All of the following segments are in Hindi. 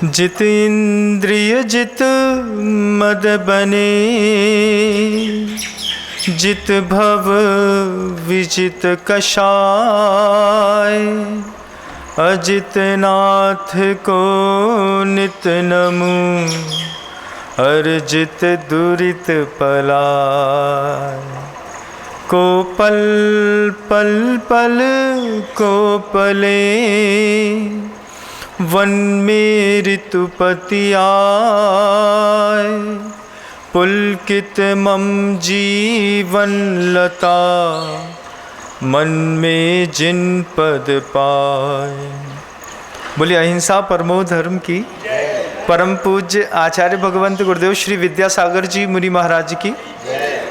जित इंद्रिय जित मद बने, जित भव विजित कषाय, अजित नाथ को नित नमु, अर्जित दुरित पलाय। को पल पल पल को पले, वन में ऋतुपति आए, पुलकित मम जीवन लता, मन में जिन पद पाए। बोलिए अहिंसा परमो धर्म की। परम पूज्य आचार्य भगवंत गुरुदेव श्री विद्यासागर जी मुनि महाराज की,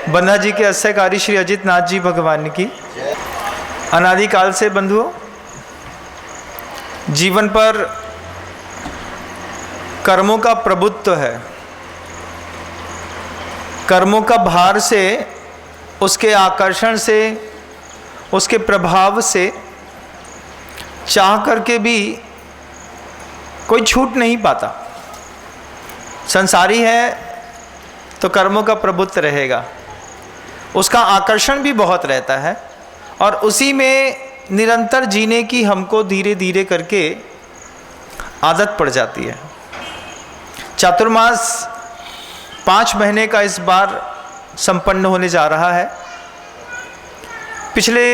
बंधा जी के अस्यकारी श्री अजित नाथ जी भगवान की। अनादिकाल से बंधुओं, जीवन पर कर्मों का प्रभुत्व है। कर्मों का भार से, उसके आकर्षण से, उसके प्रभाव से चाह करके भी कोई छूट नहीं पाता। संसारी है तो कर्मों का प्रभुत्व रहेगा, उसका आकर्षण भी बहुत रहता है और उसी में निरंतर जीने की हमको धीरे धीरे करके आदत पड़ जाती है। चातुर्मास 5 महीने का इस बार संपन्न होने जा रहा है। पिछले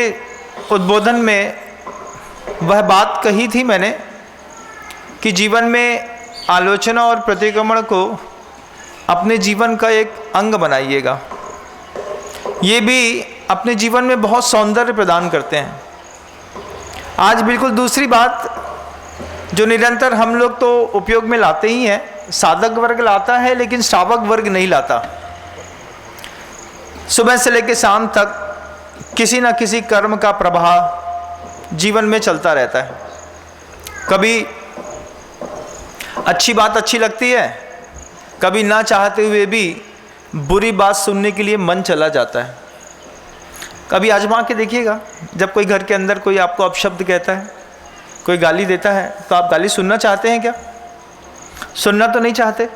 उद्बोधन में वह बात कही थी मैंने कि जीवन में आलोचना और प्रतिक्रमण को अपने जीवन का एक अंग बनाइएगा। ये भी अपने जीवन में बहुत सौंदर्य प्रदान करते हैं। आज बिल्कुल दूसरी बात जो निरंतर हम लोग तो उपयोग में लाते ही हैं, साधक वर्ग लाता है लेकिन श्रावक वर्ग नहीं लाता। सुबह से लेकर शाम तक किसी न किसी कर्म का प्रभाव जीवन में चलता रहता है। कभी अच्छी बात अच्छी लगती है, कभी ना चाहते हुए भी बुरी बात सुनने के लिए मन चला जाता है। कभी आजमा के देखिएगा, जब कोई घर के अंदर कोई आपको अपशब्द कहता है, कोई गाली देता है, तो आप गाली सुनना चाहते हैं क्या? सुनना तो नहीं चाहते,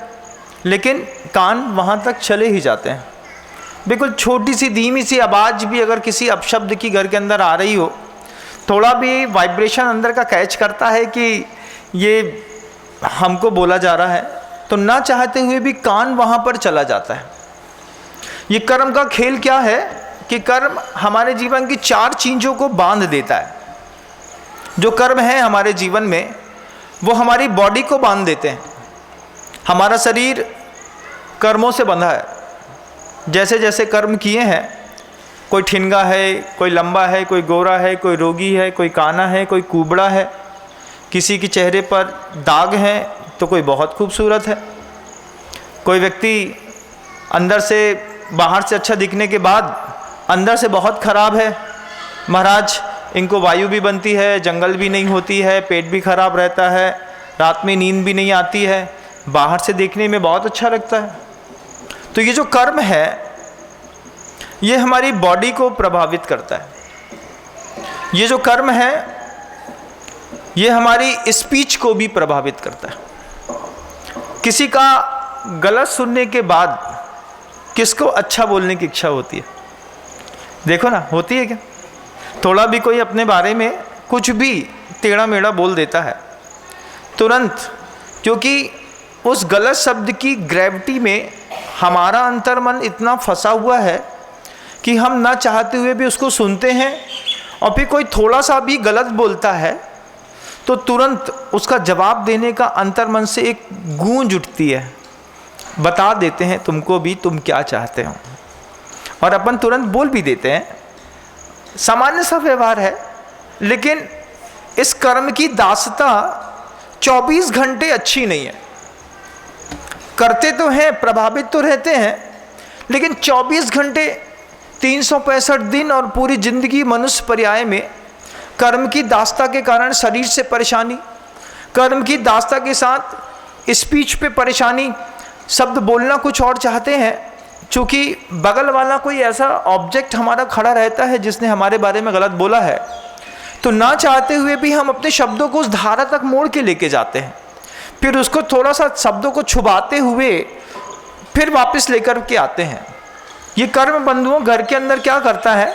लेकिन कान वहाँ तक चले ही जाते हैं। बिल्कुल छोटी सी धीमी सी आवाज़ भी अगर किसी अपशब्द की घर के अंदर आ रही हो, थोड़ा भी वाइब्रेशन अंदर का कैच करता है कि ये हमको बोला जा रहा है, तो ना चाहते हुए भी कान वहाँ पर चला जाता है। ये कर्म का खेल क्या है कि कर्म हमारे जीवन की 4 चीज़ों को बांध देता है। जो कर्म है हमारे जीवन में, वो हमारी बॉडी को बांध देते हैं। हमारा शरीर कर्मों से बंधा है। जैसे जैसे कर्म किए हैं, कोई ठिनगा है, कोई लंबा है, कोई गोरा है, कोई रोगी है, कोई काना है, कोई कुबड़ा है, किसी के चेहरे पर दाग हैं तो कोई बहुत खूबसूरत है, कोई व्यक्ति अंदर से बाहर से अच्छा दिखने के बाद अंदर से बहुत खराब है। महाराज, इनको वायु भी बनती है, जंगल भी नहीं होती है, पेट भी खराब रहता है, रात में नींद भी नहीं आती है, बाहर से देखने में बहुत अच्छा लगता है। तो ये जो कर्म है ये हमारी बॉडी को प्रभावित करता है। ये जो कर्म है ये हमारी स्पीच को भी प्रभावित करता है। किसी का गलत सुनने के बाद किसको अच्छा बोलने की इच्छा होती है? देखो ना, होती है क्या? थोड़ा भी कोई अपने बारे में कुछ भी टेढ़ा मेढ़ा बोल देता है तुरंत, क्योंकि उस गलत शब्द की ग्रेविटी में हमारा अंतर्मन इतना फंसा हुआ है कि हम ना चाहते हुए भी उसको सुनते हैं। और फिर कोई थोड़ा सा भी गलत बोलता है तो तुरंत उसका जवाब देने का अंतर्मन से एक गूंज उठती है, बता देते हैं तुमको भी तुम क्या चाहते हो, और अपन तुरंत बोल भी देते हैं। सामान्य सा व्यवहार है, लेकिन इस कर्म की दासता 24 घंटे अच्छी नहीं है। करते तो हैं, प्रभावित तो रहते हैं, लेकिन 24 घंटे 365 दिन और पूरी जिंदगी मनुष्य पर्याय में कर्म की दास्ता के कारण शरीर से परेशानी, कर्म की दास्ता के साथ स्पीच पे परेशानी, शब्द बोलना कुछ और चाहते हैं, चूँकि बगल वाला कोई ऐसा ऑब्जेक्ट हमारा खड़ा रहता है जिसने हमारे बारे में गलत बोला है, तो ना चाहते हुए भी हम अपने शब्दों को उस धारा तक मोड़ के लेके जाते हैं। फिर उसको थोड़ा सा शब्दों को छुपाते हुए फिर वापस लेकर के आते हैं। ये कर्म बंधुओं घर के अंदर क्या करता है,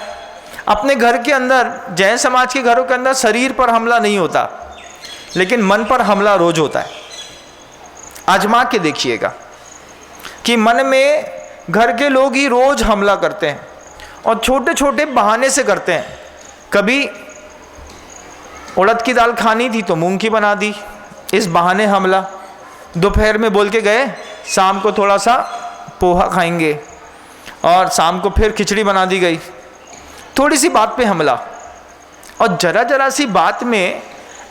अपने घर के अंदर, जैन समाज के घरों के अंदर शरीर पर हमला नहीं होता, लेकिन मन पर हमला रोज होता है। आजमा के देखिएगा कि मन में घर के लोग ही रोज हमला करते हैं और छोटे छोटे बहाने से करते हैं। कभी उड़द की दाल खानी थी तो मूंग की बना दी, इस बहाने हमला। दोपहर में बोल के गए शाम को थोड़ा सा पोहा खाएंगे, और शाम को फिर खिचड़ी बना दी गई। थोड़ी सी बात पे हमला, और जरा जरा सी बात में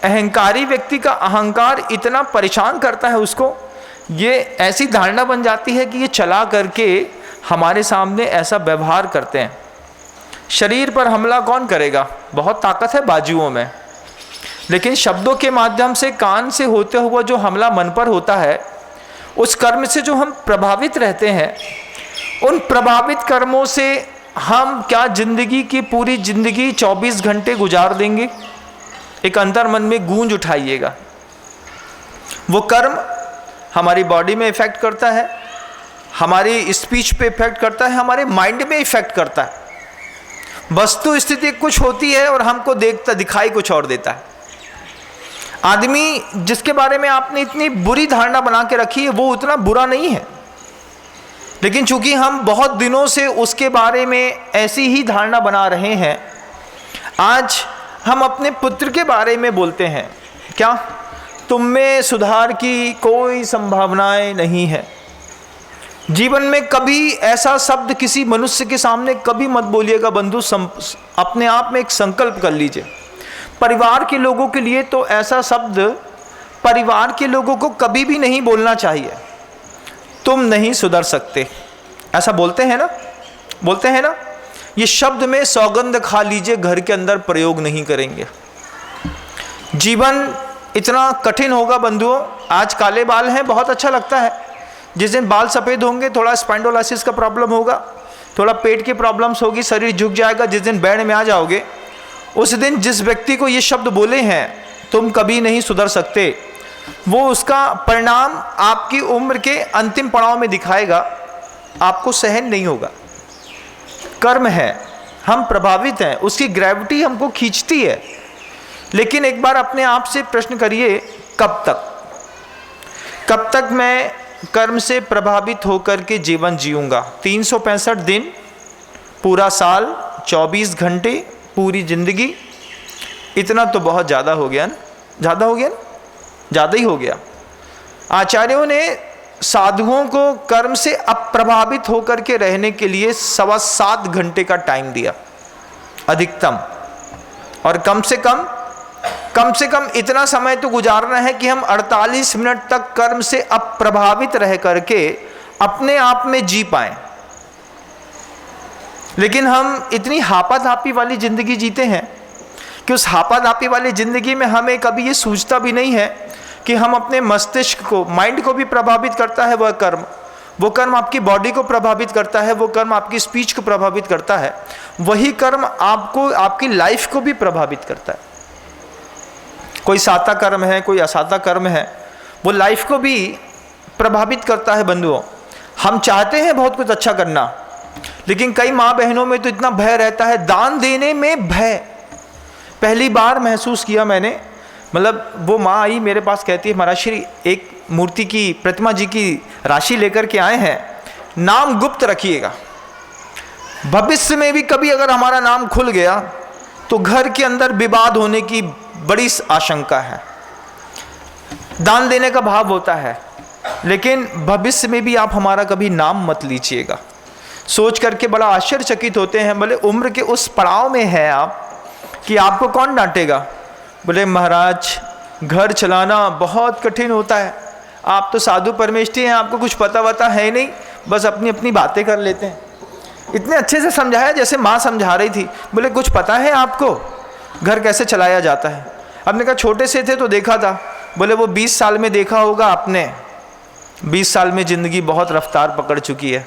अहंकारी व्यक्ति का अहंकार इतना परेशान करता है उसको, ये ऐसी धारणा बन जाती है कि ये चला करके हमारे सामने ऐसा व्यवहार करते हैं। शरीर पर हमला कौन करेगा, बहुत ताकत है बाजुओं में, लेकिन शब्दों के माध्यम से, कान से होते हुआ जो हमला मन पर होता है, उस कर्म से जो हम प्रभावित रहते हैं, उन प्रभावित कर्मों से हम क्या जिंदगी की पूरी जिंदगी 24 घंटे गुजार देंगे। एक अंतर मन में गूंज उठाइएगा। वो कर्म हमारी बॉडी में इफेक्ट करता है, हमारी स्पीच पे इफेक्ट करता है, हमारे माइंड में इफेक्ट करता है। वस्तु स्थिति कुछ होती है और हमको देखता दिखाई कुछ और देता है। आदमी जिसके बारे में आपने इतनी बुरी धारणा बना के रखी है वो उतना बुरा नहीं है, लेकिन चूंकि हम बहुत दिनों से उसके बारे में ऐसी ही धारणा बना रहे हैं, आज हम अपने पुत्र के बारे में बोलते हैं क्या, तुम में सुधार की कोई संभावनाएं नहीं है। जीवन में कभी ऐसा शब्द किसी मनुष्य के सामने कभी मत बोलिएगा बंधु। अपने आप में एक संकल्प कर लीजिए। परिवार के लोगों के लिए तो ऐसा शब्द परिवार के लोगों को कभी भी नहीं बोलना चाहिए। तुम नहीं सुधर सकते, ऐसा बोलते हैं ना, बोलते हैं ना। ये शब्द में सौगंध खा लीजिए, घर के अंदर प्रयोग नहीं करेंगे। जीवन इतना कठिन होगा बंधुओं। आज काले बाल हैं, बहुत अच्छा लगता है। जिस दिन बाल सफ़ेद होंगे थोड़ा स्पाइंडोलाइसिस का प्रॉब्लम होगा, थोड़ा पेट की प्रॉब्लम्स होगी, शरीर झुक जाएगा। जिस दिन बैंड में आ जाओगे उस दिन जिस व्यक्ति को ये शब्द बोले हैं तुम कभी नहीं सुधर सकते, वो उसका परिणाम आपकी उम्र के अंतिम पड़ाव में दिखाएगा, आपको सहन नहीं होगा। कर्म है, हम प्रभावित हैं, उसकी ग्रेविटी हमको खींचती है। लेकिन एक बार अपने आप से प्रश्न करिए, कब तक मैं कर्म से प्रभावित होकर के जीवन जीऊंगा। 365 दिन, पूरा साल, 24 घंटे, पूरी जिंदगी, इतना तो बहुत ज़्यादा हो गया ना, ज़्यादा हो गया ना, ज़्यादा ही हो गया। आचार्यों ने साधुओं को कर्म से अप्रभावित होकर के रहने के लिए 7.25 घंटे का टाइम दिया अधिकतम, और कम से कम इतना समय तो गुजारना है कि हम 48 मिनट तक कर्म से अप्रभावित रह करके अपने आप में जी पाएं। लेकिन हम इतनी हापाधापी वाली जिंदगी जीते हैं कि उस हापाधापी वाली जिंदगी में हमें कभी ये सूझता भी नहीं है कि हम अपने मस्तिष्क को, माइंड को भी प्रभावित करता है वो कर्म आपकी बॉडी को प्रभावित करता है, वो कर्म आपकी स्पीच को प्रभावित करता है, वही कर्म आपको, आपकी लाइफ को भी प्रभावित करता है। कोई साता कर्म है, कोई असाता कर्म है, वो लाइफ को भी प्रभावित करता है बंधुओं। हम चाहते हैं बहुत कुछ अच्छा करना, लेकिन कई माँ बहनों में तो इतना भय रहता है, दान देने में भय। पहली बार महसूस किया मैंने, मतलब वो माँ आई मेरे पास, कहती है महाराज श्री एक मूर्ति की, प्रतिमा जी की राशि लेकर के आए हैं, नाम गुप्त रखिएगा, भविष्य में भी कभी अगर हमारा नाम खुल गया तो घर के अंदर विवाद होने की बड़ी आशंका है। दान देने का भाव होता है, लेकिन भविष्य में भी आप हमारा कभी नाम मत लीजिएगा। सोच करके बड़ा आश्चर्यचकित होते हैं, बोले उम्र के उस पड़ाव में हैं आप कि आपको कौन डांटेगा। बोले महाराज घर चलाना बहुत कठिन होता है, आप तो साधु परमेष्ठी हैं, आपको कुछ पता वता है नहीं, बस अपनी अपनी बातें कर लेते हैं। इतने अच्छे से समझाया जैसे माँ समझा रही थी। बोले कुछ पता है आपको घर कैसे चलाया जाता है। आपने कहा छोटे से थे तो देखा था। बोले वो 20 साल में देखा होगा आपने, 20 साल में ज़िंदगी बहुत रफ्तार पकड़ चुकी है।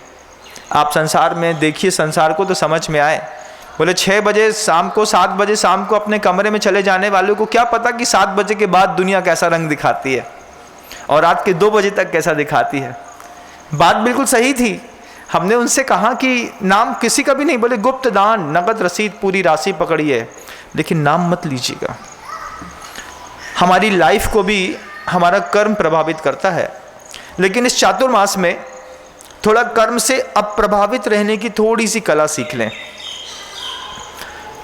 आप संसार में देखिए, संसार को तो समझ में आए। बोले 6 बजे शाम को, 7 बजे शाम को अपने कमरे में चले जाने वालों को क्या पता कि 7 बजे के बाद दुनिया कैसा रंग दिखाती है। और रात के 2 बजे तक कैसा दिखाती है। बात बिल्कुल सही थी। हमने उनसे कहा कि नाम किसी का भी नहीं, बोले गुप्त दान, नगद रसीद पूरी राशि पकड़िए, लेकिन नाम मत लीजिएगा। हमारी लाइफ को भी हमारा कर्म प्रभावित करता है, लेकिन इस चातुर्मास में थोड़ा कर्म से अप्रभावित रहने की थोड़ी सी कला सीख लें।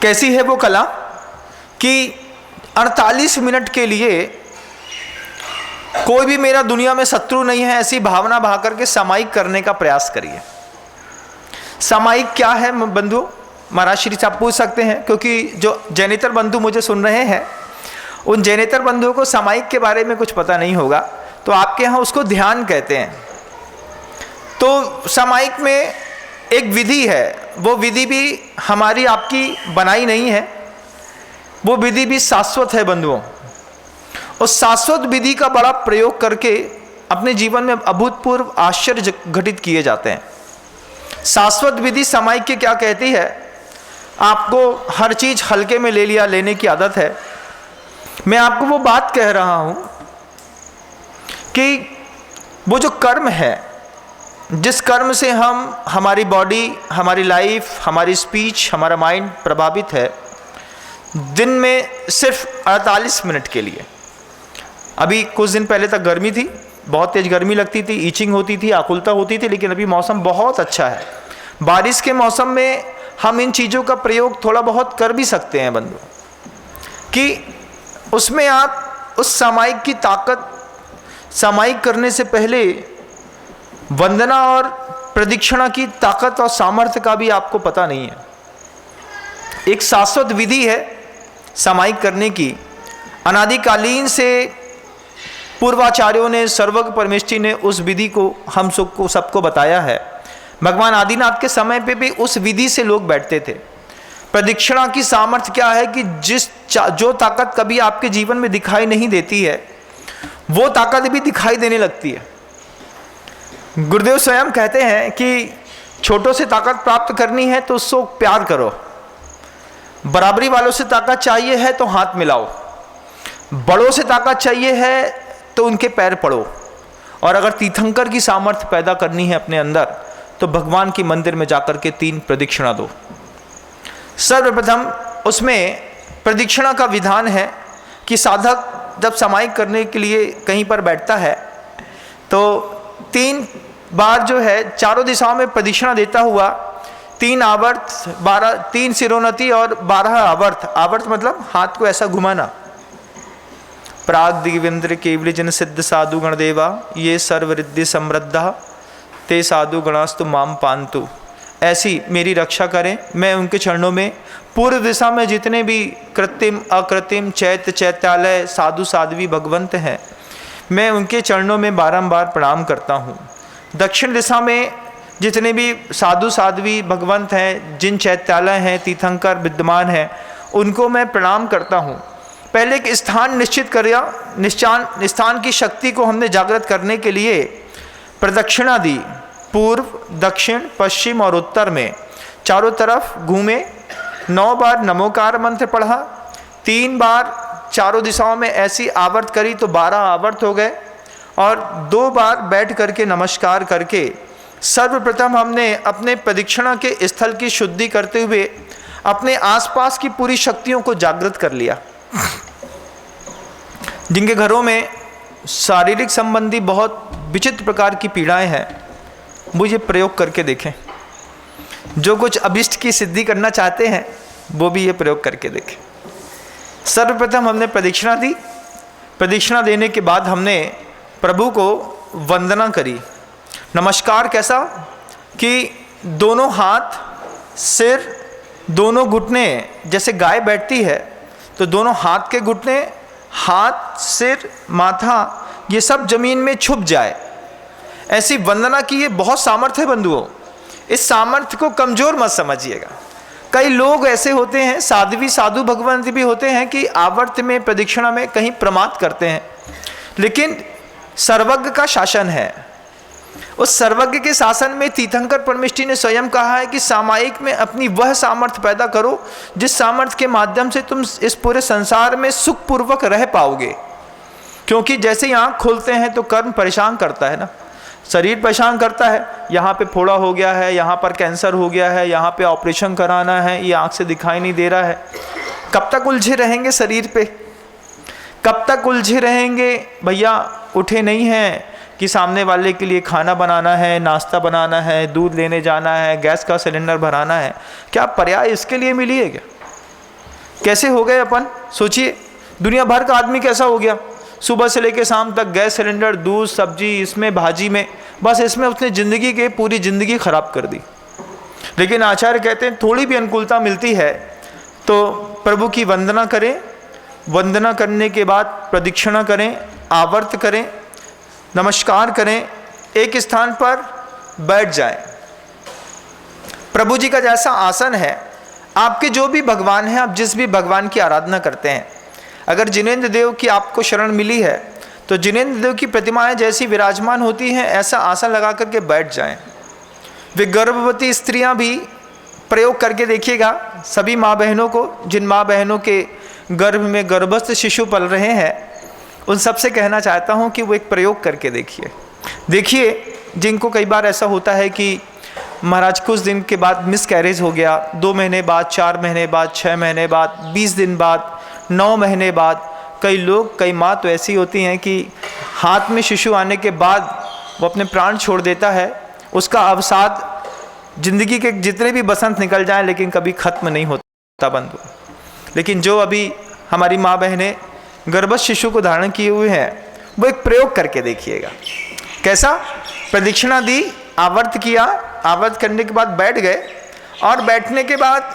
कैसी है वो कला कि 48 मिनट के लिए कोई भी मेरा दुनिया में शत्रु नहीं है, ऐसी भावना बहा करके सामायिक करने का प्रयास करिए। सामायिक क्या है बंधु? महाराज श्री से आप पूछ सकते हैं, क्योंकि जो जैनेतर बंधु मुझे सुन रहे हैं उन जैनेतर बंधुओं को सामायिक के बारे में कुछ पता नहीं होगा, तो आपके यहाँ उसको ध्यान कहते हैं। तो सामायिक में एक विधि है, वो विधि भी हमारी आपकी बनाई नहीं है, वो विधि भी शाश्वत है बंधुओं। उस शाश्वत विधि का बड़ा प्रयोग करके अपने जीवन में अभूतपूर्व आश्चर्य घटित किए जाते हैं। शाश्वत विधि सामायिक के क्या कहती है? आपको हर चीज हल्के में ले लिया, लेने की आदत है। मैं आपको वो बात कह रहा हूं कि वो जो कर्म है, जिस कर्म से हमारी बॉडी, हमारी लाइफ, हमारी स्पीच, हमारा माइंड प्रभावित है, दिन में सिर्फ 48 मिनट के लिए। अभी कुछ दिन पहले तक गर्मी थी, बहुत तेज गर्मी लगती थी, ईचिंग होती थी, आकुलता होती थी, लेकिन अभी मौसम बहुत अच्छा है। बारिश के मौसम में हम इन चीज़ों का प्रयोग थोड़ा बहुत कर भी सकते हैं बंधु, कि उसमें आप उस सामायिक की ताकत, सामायिक करने से पहले वंदना और प्रदक्षिणा की ताकत और सामर्थ्य का भी आपको पता नहीं है। एक शाश्वत विधि है सामायिक करने की। अनादिकालीन से पूर्वाचार्यों ने, सर्वज्ञ परमेष्ठी ने उस विधि को हम सबको बताया है। भगवान आदिनाथ के समय पे भी उस विधि से लोग बैठते थे। प्रदक्षिणा की सामर्थ्य क्या है कि जो ताकत कभी आपके जीवन में दिखाई नहीं देती है, वो ताकत भी दिखाई देने लगती है। गुरुदेव स्वयं कहते हैं कि छोटों से ताकत प्राप्त करनी है तो उससे प्यार करो, बराबरी वालों से ताकत चाहिए है तो हाथ मिलाओ, बड़ों से ताकत चाहिए है तो उनके पैर पड़ो, और अगर तीर्थंकर की सामर्थ्य पैदा करनी है अपने अंदर तो भगवान के मंदिर में जाकर के 3 प्रदक्षिणा दो। सर्वप्रथम उसमें प्रदक्षिणा का विधान है कि साधक जब सामायिक करने के लिए कहीं पर बैठता है तो 3 बार जो है चारों दिशाओं में प्रदक्षिणा देता हुआ 3 आवर्त, 3 सिरोन्नति और 12 आवर्त। आवर्त मतलब हाथ को ऐसा घुमाना। प्राग दिव्येंद्र केवल जन सिद्ध साधु गणदेवा ये सर्वरिद्धि समृद्धा ते साधु गणास्तु माम पांतु। ऐसी मेरी रक्षा करें। मैं उनके चरणों में पूर्व दिशा में जितने भी कृत्रिम अकृत्रिम चैत्य चैत्यालय साधु साध्वी भगवंत हैं, मैं उनके चरणों में बारंबार प्रणाम करता हूँ। दक्षिण दिशा में जितने भी साधु साध्वी भगवंत हैं, जिन चैत्यालय हैं, तीर्थंकर विद्यमान हैं, उनको मैं प्रणाम करता हूँ। पहले एक स्थान निश्चित कर स्थान की शक्ति को हमने जागृत करने के लिए प्रदक्षिणा दी। पूर्व, दक्षिण, पश्चिम और उत्तर में चारों तरफ घूमे। 9 बार नमोकार मंत्र पढ़ा, 3 बार चारों दिशाओं में ऐसी आवर्त करी तो 12 आवर्त हो गए, और 2 बार बैठ करके नमस्कार करके सर्वप्रथम हमने अपने प्रदक्षिणा के स्थल की शुद्धि करते हुए अपने आसपास की पूरी शक्तियों को जागृत कर लिया। जिनके घरों में शारीरिक संबंधी बहुत विचित्र प्रकार की पीड़ाएं हैं, वो ये प्रयोग करके देखें। जो कुछ अभिष्ट की सिद्धि करना चाहते हैं वो भी ये प्रयोग करके देखें। सर्वप्रथम हमने प्रदक्षिणा दी। प्रदक्षिणा देने के बाद हमने प्रभु को वंदना करी। नमस्कार कैसा कि दोनों हाथ, सिर, दोनों घुटने, जैसे गाय बैठती है तो दोनों हाथ के घुटने, हाथ, सिर, माथा, ये सब जमीन में छुप जाए, ऐसी वंदना की। ये बहुत सामर्थ्य है बंधुओं। इस सामर्थ्य को कमजोर मत समझिएगा। कई लोग ऐसे होते हैं, साध्वी साधु भगवंत भी होते हैं, कि आवर्त में प्रदक्षिणा में कहीं प्रमाद करते हैं, लेकिन सर्वज्ञ का शासन है। उस सर्वज्ञ के शासन में तीर्थंकर परमेष्ठी ने स्वयं कहा है कि सामायिक में अपनी वह सामर्थ्य पैदा करो जिस सामर्थ्य के माध्यम से तुम इस पूरे संसार में सुखपूर्वक रह पाओगे। क्योंकि जैसे ही आँख खोलते हैं तो कर्म परेशान करता है ना, शरीर परेशान करता है। यहाँ पे फोड़ा हो गया है, यहाँ पर कैंसर हो गया है, यहाँ पे ऑपरेशन कराना है, ये आँख से दिखाई नहीं दे रहा है। कब तक उलझे रहेंगे शरीर पे, कब तक उलझे रहेंगे भैया। उठे नहीं हैं कि सामने वाले के लिए खाना बनाना है, नाश्ता बनाना है, दूध लेने जाना है, गैस का सिलेंडर भराना है। क्या पर्याय इसके लिए मिली है क्या? कैसे हो गए अपन, सोचिए। दुनिया भर का आदमी कैसा हो गया, सुबह से लेकर शाम तक गैस सिलेंडर, दूध, सब्जी, इसमें भाजी में, बस इसमें उसने ज़िंदगी के पूरी ज़िंदगी खराब कर दी। लेकिन आचार्य कहते हैं थोड़ी भी अनुकूलता मिलती है तो प्रभु की वंदना करें, वंदना करने के बाद प्रदक्षिणा करें, आवर्त करें, नमस्कार करें, एक स्थान पर बैठ जाएं। प्रभु जी का जैसा आसन है, आपके जो भी भगवान हैं, आप जिस भी भगवान की आराधना करते हैं, अगर जिनेंद्र देव की आपको शरण मिली है तो जिनेंद्र देव की प्रतिमाएं जैसी विराजमान होती हैं ऐसा आसन लगा करके बैठ जाएं। वे गर्भवती स्त्रियां भी प्रयोग करके देखिएगा। सभी माँ बहनों को, जिन माँ बहनों के गर्भ में गर्भस्थ शिशु पल रहे हैं, उन सबसे कहना चाहता हूँ कि वो एक प्रयोग करके देखिए। जिनको कई बार ऐसा होता है कि महाराज कुछ दिन के बाद मिसकैरेज हो गया, 2 महीने बाद, 4 महीने बाद, 6 महीने बाद, 20 दिन बाद, 9 महीने बाद, कई लोग, कई माँ तो ऐसी होती हैं कि हाथ में शिशु आने के बाद वो अपने प्राण छोड़ देता है। उसका अवसाद, जिंदगी के जितने भी बसंत निकल जाएं लेकिन कभी खत्म नहीं होता बंधु। लेकिन जो अभी हमारी माँ बहनें गर्भस्थ शिशु को धारण किए हुए हैं, वो एक प्रयोग करके देखिएगा। कैसा? प्रदक्षिणा दी, आवर्त किया, आवर्त करने के बाद बैठ गए, और बैठने के बाद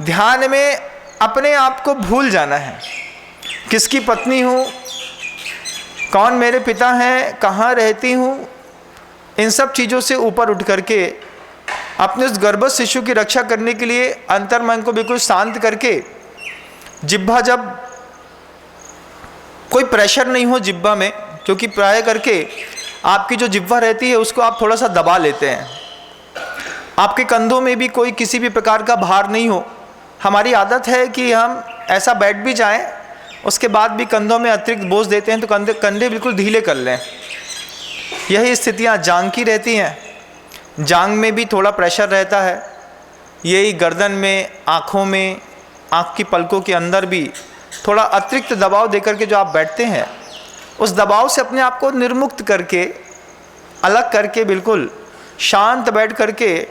ध्यान में अपने आप को भूल जाना है। किसकी पत्नी हूँ, कौन मेरे पिता हैं, कहाँ रहती हूँ, इन सब चीज़ों से ऊपर उठ करके अपने उस गर्भस्थ शिशु की रक्षा करने के लिए अंतर्मन को बिल्कुल शांत करके, जिह्वा, जब कोई प्रेशर नहीं हो जिह्वा में, क्योंकि प्राय करके आपकी जो जिह्वा रहती है उसको आप थोड़ा सा दबा लेते हैं। आपके कंधों में भी कोई किसी भी प्रकार का भार नहीं हो। हमारी आदत है कि हम ऐसा बैठ भी जाएं, उसके बाद भी कंधों में अतिरिक्त बोझ देते हैं तो कंधे बिल्कुल ढीले कर लें। यही स्थितियां जांघ की रहती हैं, जांघ में भी थोड़ा प्रेशर रहता है। यही गर्दन में, आँखों में, आँख की पलकों के अंदर भी थोड़ा अतिरिक्त दबाव देकर के जो आप बैठते हैं, उस दबाव से अपने आप को निर्मुक्त करके, अलग करके, बिल्कुल शांत बैठ करके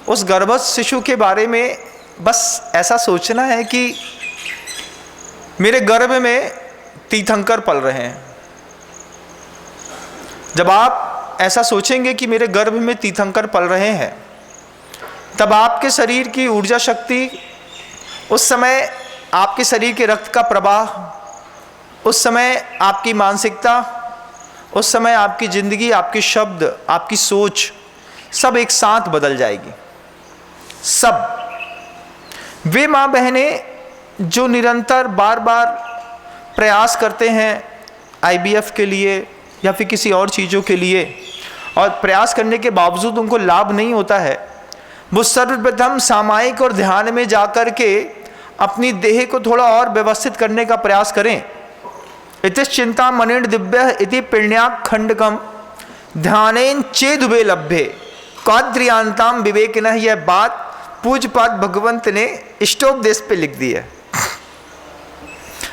उस गर्भस्थ शिशु के बारे में बस ऐसा सोचना है कि मेरे गर्भ में तीर्थंकर पल रहे हैं। जब आप ऐसा सोचेंगे कि मेरे गर्भ में तीर्थंकर पल रहे हैं, तब आपके शरीर की ऊर्जा शक्ति, उस समय आपके शरीर के रक्त का प्रवाह, उस समय आपकी मानसिकता, उस समय आपकी ज़िंदगी, आपके शब्द, आपकी सोच, सब एक साथ बदल जाएगी। सब वे माँ बहनें जो निरंतर बार बार प्रयास करते हैं IVF के लिए या फिर किसी और चीज़ों के लिए, और प्रयास करने के बावजूद उनको लाभ नहीं होता है, वो सर्वप्रथम सामायिक और ध्यान में जाकर के अपनी देह को थोड़ा और व्यवस्थित करने का प्रयास करें। इतिश् चिंता मनिण दिव्य इति पिण्याक खंडकम ध्यानेन चेदुबे लभ्ये कौद्रियांताम विवेकिनः। यह बात पूज्यपाद भगवंत ने इष्टोपदेश पे लिख दी है।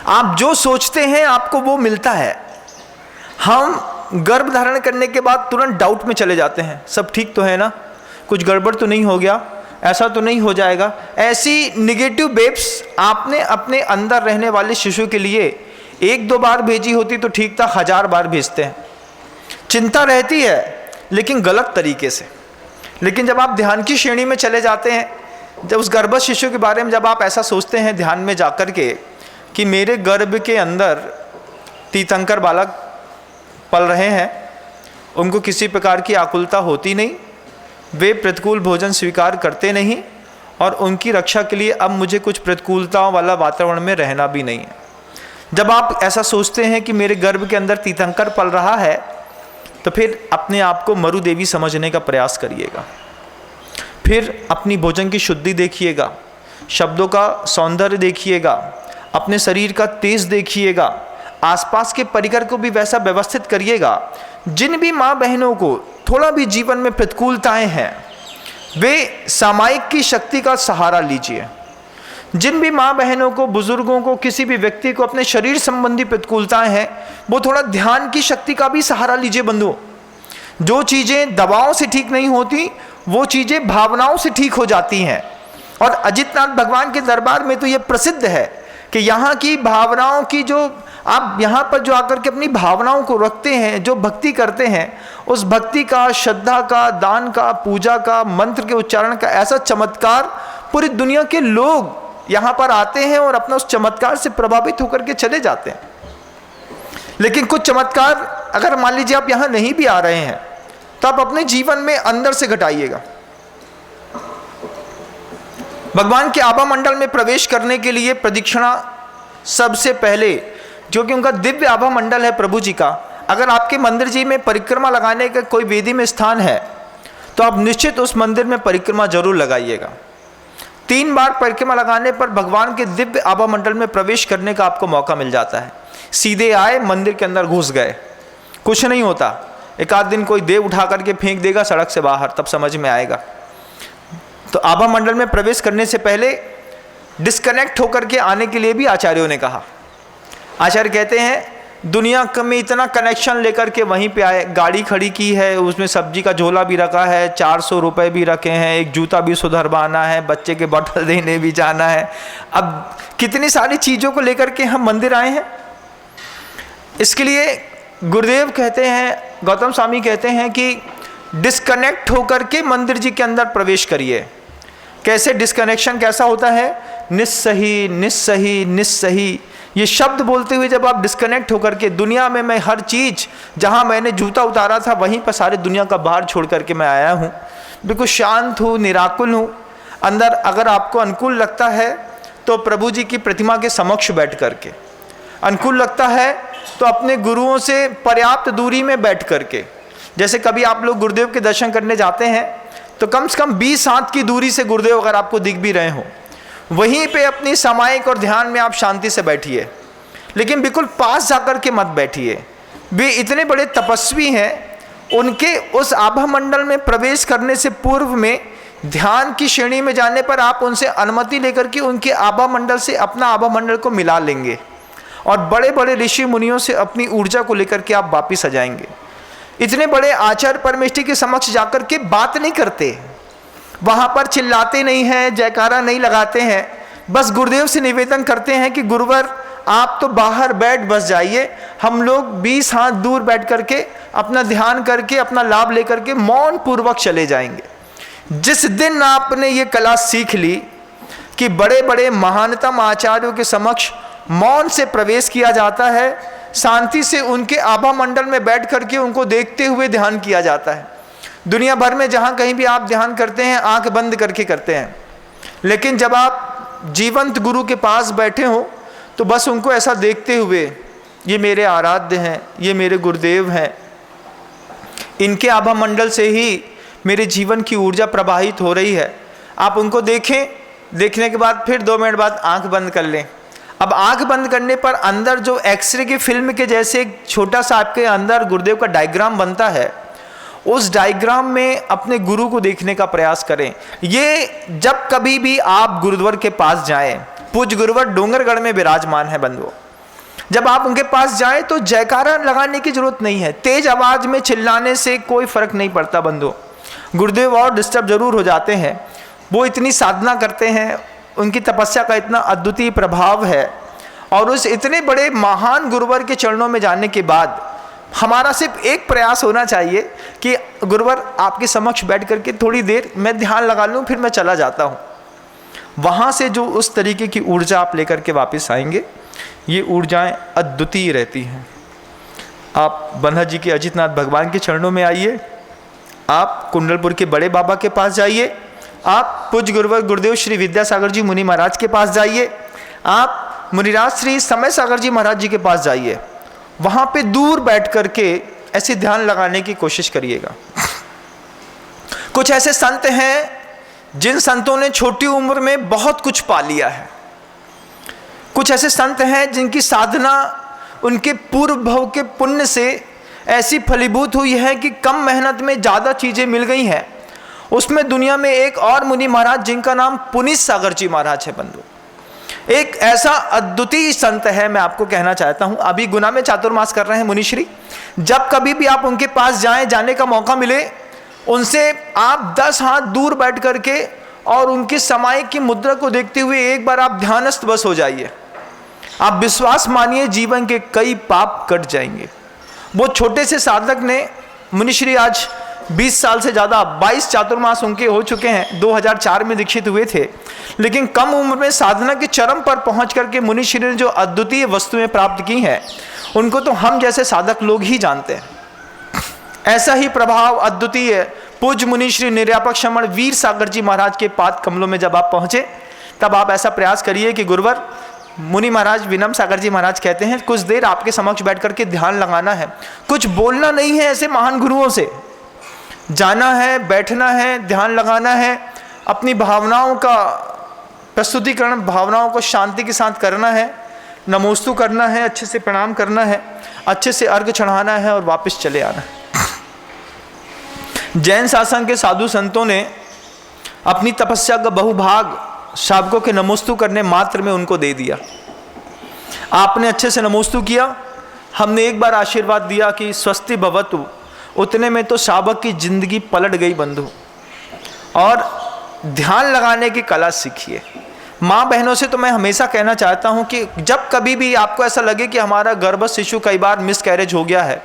आप जो सोचते हैं आपको वो मिलता है। हम गर्भ धारण करने के बाद तुरंत डाउट में चले जाते हैं, सब ठीक तो है ना, कुछ गड़बड़ तो नहीं हो गया, ऐसा तो नहीं हो जाएगा। ऐसी निगेटिव वेव्स आपने अपने अंदर रहने वाले शिशु के लिए 1-2 बार भेजी होती तो ठीक था, 1000 बार भेजते हैं। चिंता रहती है लेकिन गलत तरीके से। लेकिन जब आप ध्यान की श्रेणी में चले जाते हैं, जब उस गर्भस्थ शिशु के बारे में जब आप ऐसा सोचते हैं ध्यान में जाकर के कि मेरे गर्भ के अंदर तीर्थंकर बालक पल रहे हैं, उनको किसी प्रकार की आकुलता होती नहीं, वे प्रतिकूल भोजन स्वीकार करते नहीं, और उनकी रक्षा के लिए अब मुझे कुछ प्रतिकूलताओं वाला वातावरण में रहना भी नहीं है। जब आप ऐसा सोचते हैं कि मेरे गर्भ के अंदर तीर्थंकर पल रहा है, तो फिर अपने आप को मरु देवी समझने का प्रयास करिएगा। फिर अपनी भोजन की शुद्धि देखिएगा, शब्दों का सौंदर्य देखिएगा, अपने शरीर का तेज देखिएगा, आसपास के परिकर को भी वैसा व्यवस्थित करिएगा। जिन भी माँ बहनों को थोड़ा भी जीवन में प्रतिकूलताएं हैं, वे सामायिक की शक्ति का सहारा लीजिए। जिन भी माँ बहनों को, बुजुर्गों को, किसी भी व्यक्ति को अपने शरीर संबंधी प्रतिकूलताएं हैं, वो थोड़ा ध्यान की शक्ति का भी सहारा लीजिए बंधुओं। जो चीज़ें दवाओं से ठीक नहीं होती, वो चीज़ें भावनाओं से ठीक हो जाती हैं। और अजितनाथ भगवान के दरबार में तो ये प्रसिद्ध है कि यहाँ की भावनाओं की, जो आप यहाँ पर जो आकर के अपनी भावनाओं को रखते हैं, जो भक्ति करते हैं, उस भक्ति का, श्रद्धा का, दान का, पूजा का, मंत्र के उच्चारण का ऐसा चमत्कार पूरी दुनिया के लोग यहाँ पर आते हैं और अपना उस चमत्कार से प्रभावित होकर के चले जाते हैं। लेकिन कुछ चमत्कार अगर मान लीजिए आप यहाँ नहीं भी आ रहे हैं, तो आप अपने जीवन में अंदर से घटाइएगा। भगवान के आभा मंडल में प्रवेश करने के लिए प्रदक्षिणा सबसे पहले, जो कि उनका दिव्य आभा मंडल है प्रभु जी का, अगर आपके मंदिर जी में परिक्रमा लगाने का कोई वेदी में स्थान है, तो आप निश्चित उस मंदिर में परिक्रमा जरूर लगाइएगा। 3 बार परिक्रमा लगाने पर भगवान के दिव्य आभा मंडल में प्रवेश करने का आपको मौका मिल जाता है। सीधे आए, मंदिर के अंदर घुस गए, कुछ नहीं होता। एक आध दिन कोई देव उठा करके फेंक देगा सड़क से बाहर, तब समझ में आएगा। तो आभा मंडल में प्रवेश करने से पहले डिस्कनेक्ट होकर के आने के लिए भी आचार्यों ने कहा। आचार्य कहते हैं दुनिया में इतना कनेक्शन लेकर के वहीं पे आए, गाड़ी खड़ी की है, उसमें सब्जी का झोला भी रखा है, 400 रुपये भी रखे हैं, एक जूता भी सुधरवाना है, बच्चे के बॉटल देने भी जाना है। अब कितनी सारी चीज़ों को लेकर के हम मंदिर आए हैं। इसके लिए गुरुदेव कहते हैं, गौतम स्वामी कहते हैं कि डिस्कनेक्ट होकर के मंदिर जी के अंदर प्रवेश करिए। कैसे डिस्कनेक्शन कैसा होता है? निस्सही निस्सही निस्सही, ये शब्द बोलते हुए जब आप डिस्कनेक्ट होकर के, दुनिया में मैं हर चीज़, जहाँ मैंने जूता उतारा था वहीं पर सारे दुनिया का भार छोड़ करके मैं आया हूँ, बिल्कुल शांत हूँ, निराकुल हूँ। अंदर अगर आपको अनुकूल लगता है तो प्रभु जी की प्रतिमा के समक्ष बैठ करके, अनुकूल लगता है तो अपने गुरुओं से पर्याप्त दूरी में बैठ करके, जैसे कभी आप लोग गुरुदेव के दर्शन करने जाते हैं तो कम से कम 20 हाथ की दूरी से गुरुदेव अगर आपको दिख भी रहे हो, वहीं पे अपनी सामायिक और ध्यान में आप शांति से बैठिए। लेकिन बिल्कुल पास जाकर के मत बैठिए। वे इतने बड़े तपस्वी हैं, उनके उस आभा मंडल में प्रवेश करने से पूर्व में ध्यान की श्रेणी में जाने पर आप उनसे अनुमति लेकर के उनके आभा मंडल से अपना आभा मंडल को मिला लेंगे और बड़े बड़े ऋषि मुनियों से अपनी ऊर्जा को लेकर के आप वापिस आ जाएंगे। इतने बड़े आचार्य परमेष्ठी के समक्ष जाकर के बात नहीं करते, वहाँ पर चिल्लाते नहीं हैं, जयकारा नहीं लगाते हैं, बस गुरुदेव से निवेदन करते हैं कि गुरुवर आप तो बाहर बैठ बस जाइए, हम लोग 20 हाथ दूर बैठ करके अपना ध्यान करके अपना लाभ लेकर के मौन पूर्वक चले जाएंगे। जिस दिन आपने ये कला सीख ली कि बड़े बड़े महानतम आचार्यों के समक्ष मौन से प्रवेश किया जाता है, शांति से उनके आभा मंडल में बैठ करके उनको देखते हुए ध्यान किया जाता है। दुनिया भर में जहाँ कहीं भी आप ध्यान करते हैं आंख बंद करके करते हैं, लेकिन जब आप जीवंत गुरु के पास बैठे हो तो बस उनको ऐसा देखते हुए, ये मेरे आराध्य हैं, ये मेरे गुरुदेव हैं, इनके आभा मंडल से ही मेरे जीवन की ऊर्जा प्रवाहित हो रही है। आप उनको देखें, देखने के बाद फिर 2 मिनट बाद आंख बंद कर लें। अब आंख बंद करने पर अंदर जो एक्सरे की फिल्म के जैसे एक छोटा सा आपके अंदर गुरुदेव का डायग्राम बनता है, उस डायग्राम में अपने गुरु को देखने का प्रयास करें। ये जब कभी भी आप गुरुद्वार के पास जाएं, पूज्य गुरुवर डोंगरगढ़ में विराजमान है बंधुओं, जब आप उनके पास जाएं तो जयकारा लगाने की जरूरत नहीं है, तेज आवाज में चिल्लाने से कोई फर्क नहीं पड़ता बंधुओं। गुरुदेव और डिस्टर्ब जरूर हो जाते हैं, वो इतनी साधना करते हैं, उनकी तपस्या का इतना अद्वितीय प्रभाव है, और उस इतने बड़े महान गुरुवर के चरणों में जाने के बाद हमारा सिर्फ एक प्रयास होना चाहिए कि गुरुवर आपके समक्ष बैठ करके थोड़ी देर मैं ध्यान लगा लूँ, फिर मैं चला जाता हूँ। वहाँ से जो उस तरीके की ऊर्जा आप लेकर के वापस आएंगे, ये ऊर्जाएं अद्वितीय रहती हैं। आप बन्हा जी के अजितनाथ भगवान के चरणों में आइए, आप कुंडलपुर के बड़े बाबा के पास जाइए, आप पूज्य गुरुवर गुरुदेव श्री विद्यासागर जी मुनि महाराज के पास जाइए, आप मुनिराज श्री समय सागर जी महाराज जी के पास जाइए। वहाँ पे दूर बैठ करके ऐसे ध्यान लगाने की कोशिश करिएगा। कुछ ऐसे संत हैं जिन संतों ने छोटी उम्र में बहुत कुछ पा लिया है। कुछ ऐसे संत हैं जिनकी साधना उनके पूर्व भव के पुण्य से ऐसी फलीभूत हुई है कि कम मेहनत में ज़्यादा चीज़ें मिल गई हैं। उसमें दुनिया में एक और मुनि महाराज जिनका नाम पुनीत सागर जी महाराज है बंधु। एक ऐसा अद्वितीय संत है, मैं आपको कहना चाहता हूं। अभी गुना में चातुर्मास कर रहे हैं मुनिश्री। जब कभी भी आप उनके पास जाएं, जाने का मौका मिले, उनसे आप 10 हाथ दूर बैठ करके और उनकी समाई की मुद्रा को देखते हुए एक बार आप ध्यानस्थ बस हो जाइए। आप विश्वास मानिए, जीवन के कई पाप कट जाएंगे। वो छोटे से साधक ने, मुनिश्री आज 20 साल से ज़्यादा, 22 चातुर्मास उनके हो चुके हैं। 2004 में दीक्षित हुए थे, लेकिन कम उम्र में साधना के चरम पर पहुंच करके मुनिश्री ने जो अद्वितीय वस्तुएं प्राप्त की हैं, उनको तो हम जैसे साधक लोग ही जानते हैं। ऐसा ही प्रभाव अद्वितीय पूज्य मुनिश्री निर्यापक श्रमण वीर सागर जी महाराज के पाद कमलों में जब आप पहुंचे, तब आप ऐसा प्रयास करिए कि गुरुवर, मुनि महाराज विनम सागर जी महाराज कहते हैं कुछ देर आपके समक्ष बैठ करके ध्यान लगाना है, कुछ बोलना नहीं है, ऐसे महान गुरुओं से जाना है, बैठना है, ध्यान लगाना है, अपनी भावनाओं का प्रस्तुतिकरण, भावनाओं को शांति के साथ करना है, नमोस्तु करना है, अच्छे से प्रणाम करना है, अच्छे से अर्घ चढ़ाना है और वापस चले आना है। जैन शासन के साधु संतों ने अपनी तपस्या का बहुभाग शावकों के नमोस्तु करने मात्र में उनको दे दिया। आपने अच्छे से नमोस्तु किया, हमने एक बार आशीर्वाद दिया कि स्वस्ति भवतु, उतने में तो शावक की जिंदगी पलट गई बंधु। और ध्यान लगाने की कला सीखिए। माँ बहनों से तो मैं हमेशा कहना चाहता हूँ कि जब कभी भी आपको ऐसा लगे कि हमारा गर्भ शिशु कई बार मिसकैरेज हो गया है,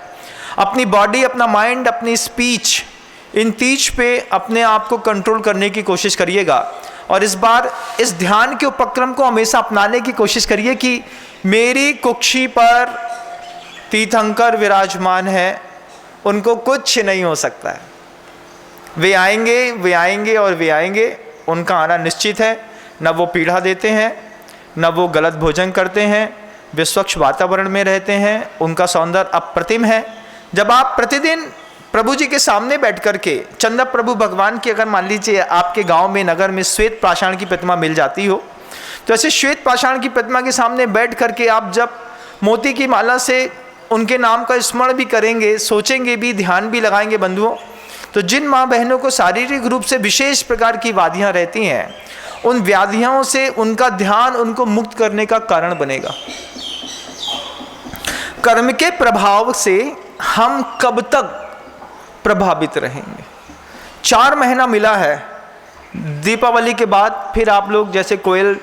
अपनी बॉडी, अपना माइंड, अपनी स्पीच, इन तीज पे अपने आप को कंट्रोल करने की कोशिश करिएगा। और इस बार इस ध्यान के उपक्रम को हमेशा अपनाने की कोशिश करिए कि मेरी कुक्षी पर तीर्थंकर विराजमान है, उनको कुछ नहीं हो सकता है। वे आएंगे, वे आएंगे और वे आएंगे, उनका आना निश्चित है। न वो पीड़ा देते हैं, न वो गलत भोजन करते हैं, वे स्वच्छ वातावरण में रहते हैं, उनका सौंदर्य अप्रतिम है। जब आप प्रतिदिन प्रभु जी के सामने बैठ करके, चंद्र प्रभु भगवान की अगर मान लीजिए आपके गांव में, नगर में श्वेत पाषाण की प्रतिमा मिल जाती हो, तो ऐसे श्वेत पाषाण की प्रतिमा के सामने बैठ करके आप जब मोती की माला से उनके नाम का स्मरण भी करेंगे, सोचेंगे भी, ध्यान भी लगाएंगे बंधुओं, तो जिन माँ बहनों को शारीरिक रूप से विशेष प्रकार की व्याधियाँ रहती हैं, उन व्याधियों से उनका ध्यान उनको मुक्त करने का कारण बनेगा। कर्म के प्रभाव से हम कब तक प्रभावित रहेंगे? 4 महीना मिला है। दीपावली के बाद फिर आप लोग, जैसे कोयल